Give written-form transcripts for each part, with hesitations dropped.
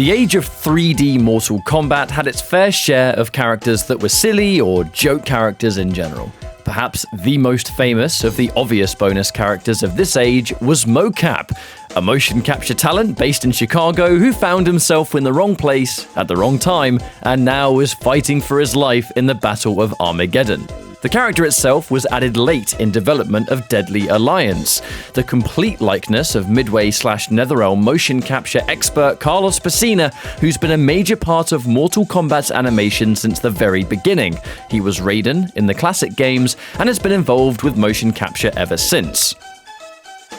The age of 3D Mortal Kombat had its fair share of characters that were silly or joke characters in general. Perhaps the most famous of the obvious bonus characters of this age was Mokap, a motion capture talent based in Chicago who found himself in the wrong place at the wrong time and now is fighting for his life in the Battle of Armageddon. The character itself was added late in development of Deadly Alliance. The complete likeness of Midway/NetherRealm motion capture expert Carlos Pesina, who's been a major part of Mortal Kombat's animation since the very beginning. He was Raiden in the classic games and has been involved with motion capture ever since.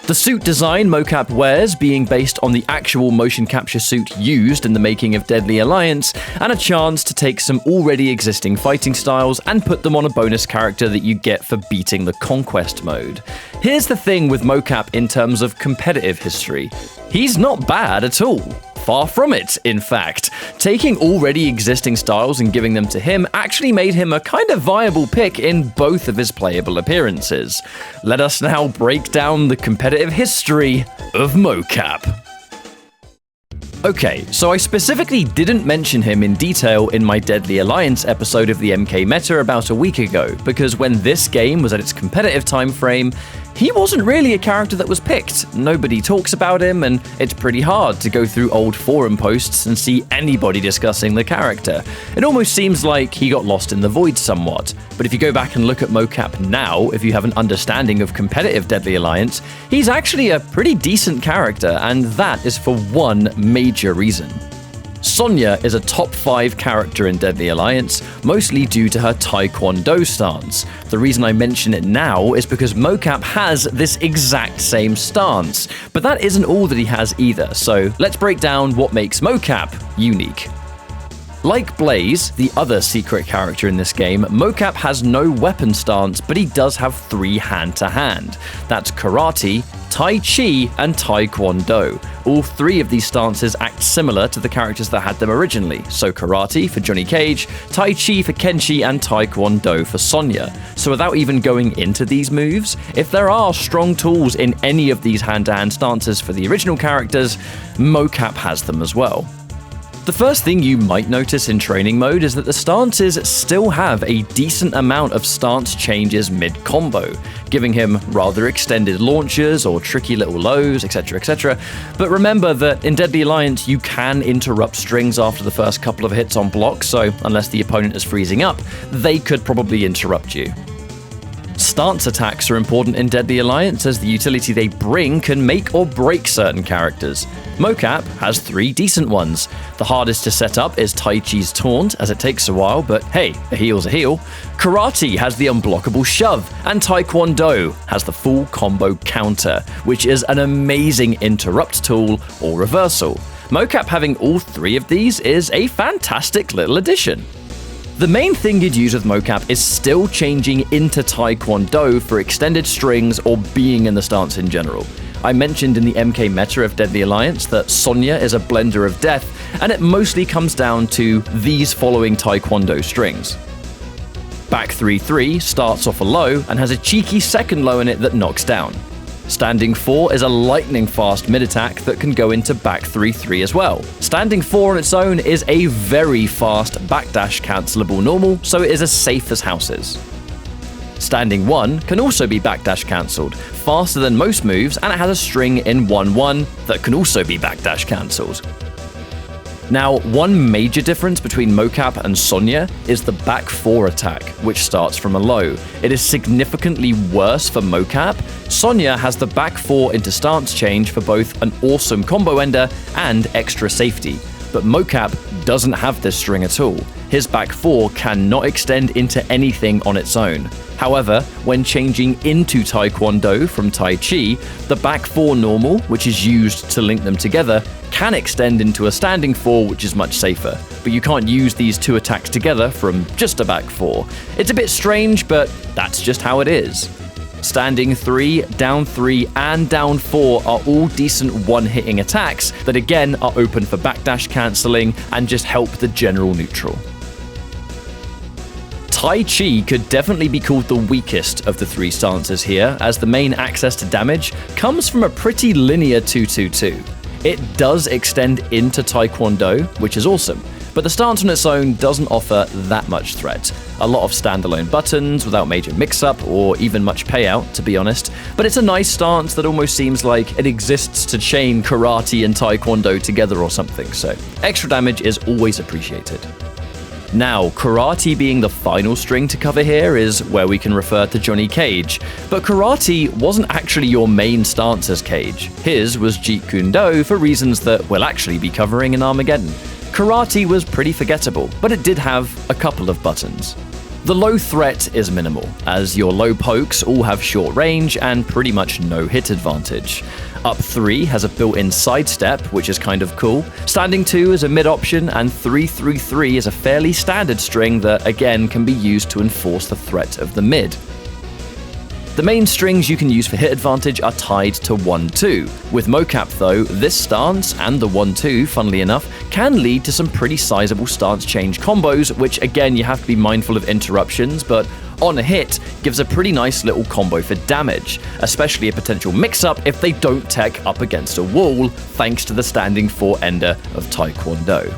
The suit design Mokap wears being based on the actual motion capture suit used in the making of Deadly Alliance, and a chance to take some already existing fighting styles and put them on a bonus character that you get for beating the Conquest mode. Here's the thing with Mokap in terms of competitive history. He's not bad at all. Far from it, in fact. Taking already existing styles and giving them to him actually made him a kind of viable pick in both of his playable appearances. Let us now break down the competitive history of Mokap. Okay, so I specifically didn't mention him in detail in my Deadly Alliance episode of the MK Meta about a week ago, because when this game was at its competitive time frame, he wasn't really a character that was picked. Nobody talks about him, and it's pretty hard to go through old forum posts and see anybody discussing the character. It almost seems like he got lost in the void somewhat. But if you go back and look at Mokap now, if you have an understanding of competitive Deadly Alliance, he's actually a pretty decent character, and that is for one major reason. Sonya is a top 5 character in Deadly Alliance, mostly due to her Taekwondo stance. The reason I mention it now is because Mokap has this exact same stance, but that isn't all that he has either, so let's break down what makes Mokap unique. Like Blaze, the other secret character in this game, Mokap has no weapon stance, but he does have 3 hand-to-hand. That's Karate, Tai Chi, and Taekwondo. All 3 of these stances act similar to the characters that had them originally, so Karate for Johnny Cage, Tai Chi for Kenshi, and Taekwondo for Sonya. So without even going into these moves, if there are strong tools in any of these hand-to-hand stances for the original characters, Mokap has them as well. The first thing you might notice in training mode is that the stances still have a decent amount of stance changes mid-combo, giving him rather extended launches or tricky little lows, etc. But remember that in Deadly Alliance you can interrupt strings after the first couple of hits on blocks, so unless the opponent is freezing up, they could probably interrupt you. Stance attacks are important in Deadly Alliance as the utility they bring can make or break certain characters. Mokap has 3 decent ones. The hardest to set up is Tai Chi's Taunt, as it takes a while, but hey, a heal's a heal. Karate has the unblockable shove, and Taekwondo has the full combo counter, which is an amazing interrupt tool or reversal. Mokap having all 3 of these is a fantastic little addition. The main thing you'd use with Mokap is still changing into Taekwondo for extended strings or being in the stance in general. I mentioned in the MK Meta of Deadly Alliance that Sonya is a blender of death, and it mostly comes down to these following Taekwondo strings. Back 3-3 starts off a low and has a cheeky second low in it that knocks down. Standing 4 is a lightning fast mid-attack that can go into back 3-3 as well. Standing 4 on its own is a very fast backdash cancelable normal, so it is as safe as houses. Standing 1 can also be backdash cancelled, faster than most moves, and it has a string in 1-1 that can also be backdash cancelled. Now, one major difference between Mokap and Sonya is the back 4 attack, which starts from a low. It is significantly worse for Mokap. Sonya has the back 4 into stance change for both an awesome combo ender and extra safety, but Mokap doesn't have this string at all. His back 4 cannot extend into anything on its own. However, when changing into Taekwondo from Tai Chi, the back 4 normal, which is used to link them together, can extend into a standing 4, which is much safer. But you can't use these 2 attacks together from just a back 4. It's a bit strange, but that's just how it is. Standing 3, down 3, and down 4 are all decent one-hitting attacks that again are open for backdash cancelling and just help the general neutral. Tai Chi could definitely be called the weakest of the 3 stances here, as the main access to damage comes from a pretty linear 2-2-2. It does extend into Taekwondo, which is awesome, but the stance on its own doesn't offer that much threat. A lot of standalone buttons without major mix-up or even much payout, to be honest, but it's a nice stance that almost seems like it exists to chain karate and Taekwondo together or something, so extra damage is always appreciated. Now, karate being the final string to cover here is where we can refer to Johnny Cage, but karate wasn't actually your main stance as Cage. His was Jeet Kune Do for reasons that we'll actually be covering in Armageddon. Karate was pretty forgettable, but it did have a couple of buttons. The low threat is minimal, as your low pokes all have short range and pretty much no hit advantage. Up 3 has a built-in sidestep, which is kind of cool. Standing 2 is a mid option, and 3-3-3 is a fairly standard string that again can be used to enforce the threat of the mid. The main strings you can use for hit advantage are tied to 1-2. With Mokap though, this stance, and the 1-2 funnily enough, can lead to some pretty sizable stance change combos, which again you have to be mindful of interruptions, but on a hit gives a pretty nice little combo for damage, especially a potential mix-up if they don't tech up against a wall, thanks to the standing 4-ender of Taekwondo.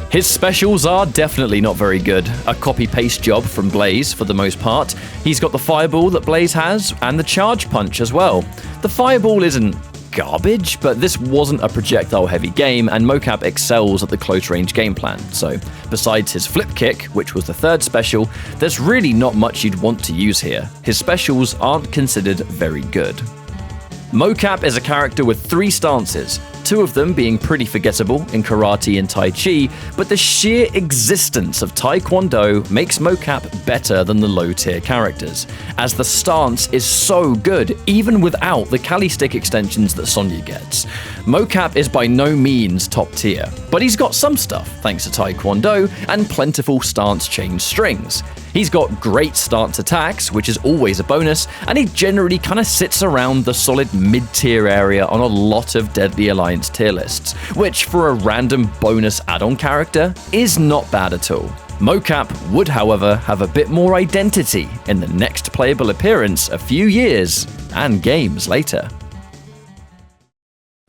His specials are definitely not very good, a copy-paste job from Blaze for the most part. He's got the fireball that Blaze has, and the charge punch as well. The fireball isn't garbage, but this wasn't a projectile-heavy game, and Mokap excels at the close-range game plan, so besides his flip kick, which was the third special, there's really not much you'd want to use here. His specials aren't considered very good. Mokap is a character with 3 stances, 2 of them being pretty forgettable in karate and Tai Chi, but the sheer existence of Taekwondo makes Mokap better than the low-tier characters, as the stance is so good even without the Kali stick extensions that Sonya gets. Mokap is by no means top tier, but he's got some stuff thanks to Taekwondo and plentiful stance change strings. He's got great stance attacks, which is always a bonus, and he generally kind of sits around the solid mid-tier area on a lot of Deadly Alliance tier lists, which for a random bonus add-on character is not bad at all. Mokap would, however, have a bit more identity in the next playable appearance a few years and games later.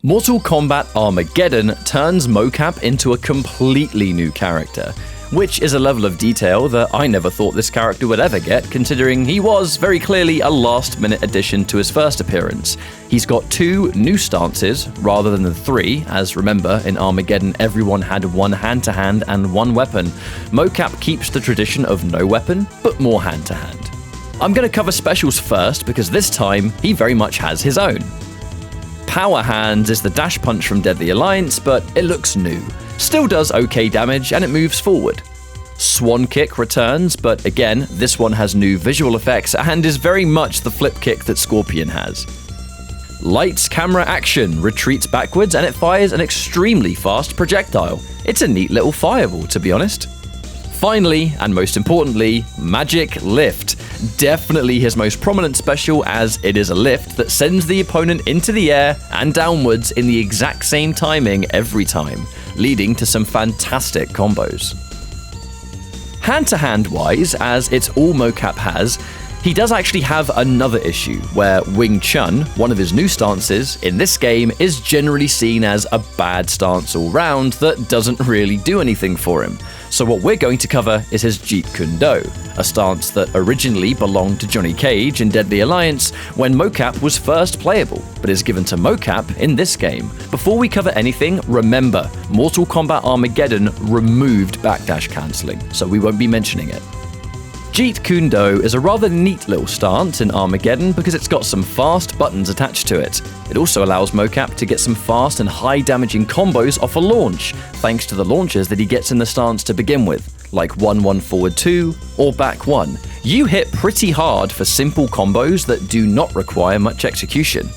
Mortal Kombat Armageddon turns Mokap into a completely new character, which is a level of detail that I never thought this character would ever get, considering he was very clearly a last-minute addition to his first appearance. He's got 2 new stances rather than the 3, as remember, in Armageddon everyone had 1 hand-to-hand and 1 weapon. Mokap keeps the tradition of no weapon, but more hand-to-hand. I'm going to cover specials first, because this time he very much has his own. Power Hands is the dash punch from Deadly Alliance, but it looks new. Still does okay damage, and it moves forward. Swan Kick returns, but again, this one has new visual effects and is very much the flip kick that Scorpion has. Lights Camera Action retreats backwards, and it fires an extremely fast projectile. It's a neat little fireball, to be honest. Finally, and most importantly, Magic Lift. Definitely his most prominent special, as it is a lift that sends the opponent into the air and downwards in the exact same timing every time, leading to some fantastic combos. Hand-to-hand wise, as it's all Mokap has, he does actually have another issue, where Wing Chun, one of his new stances, in this game is generally seen as a bad stance all round that doesn't really do anything for him. So what we're going to cover is his Jeet Kune Do, a stance that originally belonged to Johnny Cage in Deadly Alliance when Mokap was first playable, but is given to Mokap in this game. Before we cover anything, remember, Mortal Kombat Armageddon removed backdash cancelling, so we won't be mentioning it. Jeet Kune Do is a rather neat little stance in Armageddon because it's got some fast buttons attached to it. It also allows Mokap to get some fast and high damaging combos off a launch, thanks to the launches that he gets in the stance to begin with, like 1-1 forward 2 or back 1. You hit pretty hard for simple combos that do not require much execution.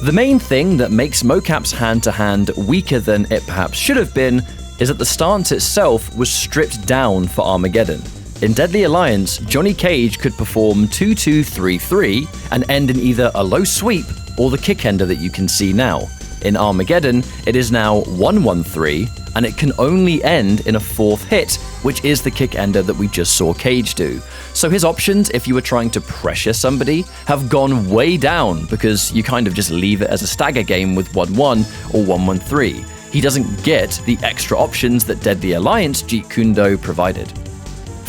The main thing that makes Mokap's hand-to-hand weaker than it perhaps should have been is that the stance itself was stripped down for Armageddon. In Deadly Alliance, Johnny Cage could perform 2-2-3-3 and end in either a low sweep or the kick ender that you can see now. In Armageddon, it is now 1-1-3, and it can only end in a 4th hit, which is the kick ender that we just saw Cage do. So his options, if you were trying to pressure somebody, have gone way down because you kind of just leave it as a stagger game with 1-1 or 1-1-3. He doesn't get the extra options that Deadly Alliance Jeet Kune Do provided.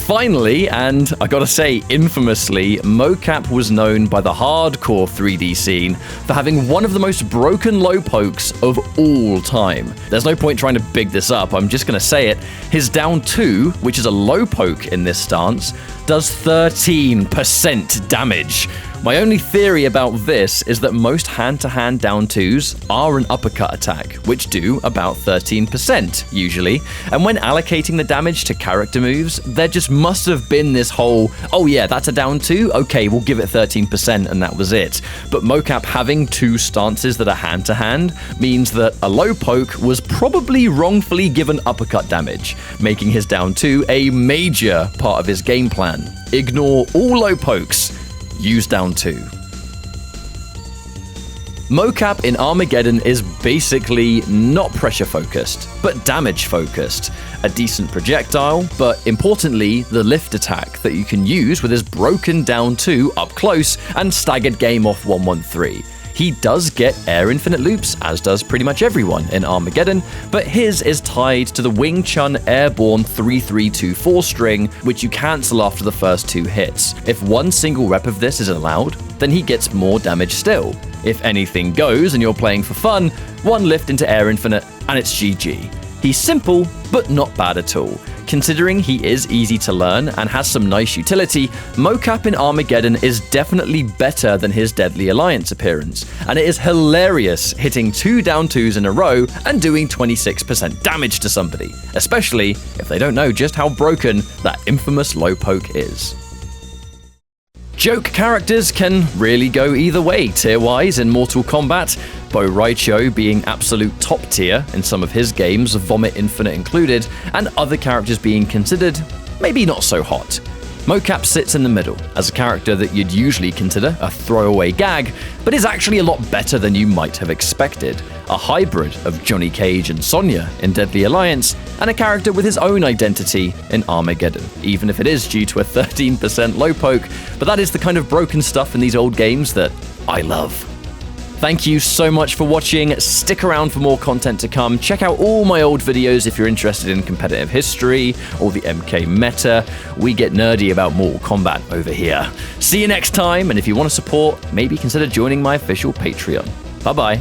Finally, and I gotta say infamously, Mokap was known by the hardcore 3D scene for having one of the most broken low pokes of all time. There's no point trying to big this up, I'm just gonna say it. His down 2, which is a low poke in this stance, does 13% damage. My only theory about this is that most hand-to-hand down 2s are an uppercut attack, which do about 13% usually, and when allocating the damage to character moves, there just must have been this whole, oh yeah, that's a down 2, okay, we'll give it 13% and that was it. But Mokap having 2 stances that are hand-to-hand means that a low poke was probably wrongfully given uppercut damage, making his down 2 a major part of his game plan. Ignore all low pokes. Use down 2. Mokap in Armageddon is basically not pressure focused, but damage focused. A decent projectile, but importantly, the lift attack that you can use with his broken down 2 up close and staggered game off 1-1-3. He does get air infinite loops, as does pretty much everyone in Armageddon, but his is tied to the Wing Chun airborne 3-3-2-4 string, which you cancel after the first 2 hits. If one single rep of this is allowed, then he gets more damage still. If anything goes and you're playing for fun, one lift into air infinite and it's GG. He's simple, but not bad at all. Considering he is easy to learn and has some nice utility, Mokap in Armageddon is definitely better than his Deadly Alliance appearance, and it is hilarious hitting 2 down 2s in a row and doing 26% damage to somebody, especially if they don't know just how broken that infamous low poke is. Joke characters can really go either way tier-wise in Mortal Kombat, Bo Raicho being absolute top tier in some of his games, Vomit Infinite included, and other characters being considered maybe not so hot. Mokap sits in the middle as a character that you'd usually consider a throwaway gag, but is actually a lot better than you might have expected. A hybrid of Johnny Cage and Sonya in Deadly Alliance, and a character with his own identity in Armageddon, even if it is due to a 13% low poke, but that is the kind of broken stuff in these old games that I love. Thank you so much for watching. Stick around for more content to come. Check out all my old videos if you're interested in competitive history or the MK meta. We get nerdy about Mortal Kombat over here. See you next time, and if you want to support, maybe consider joining my official Patreon. Bye-bye.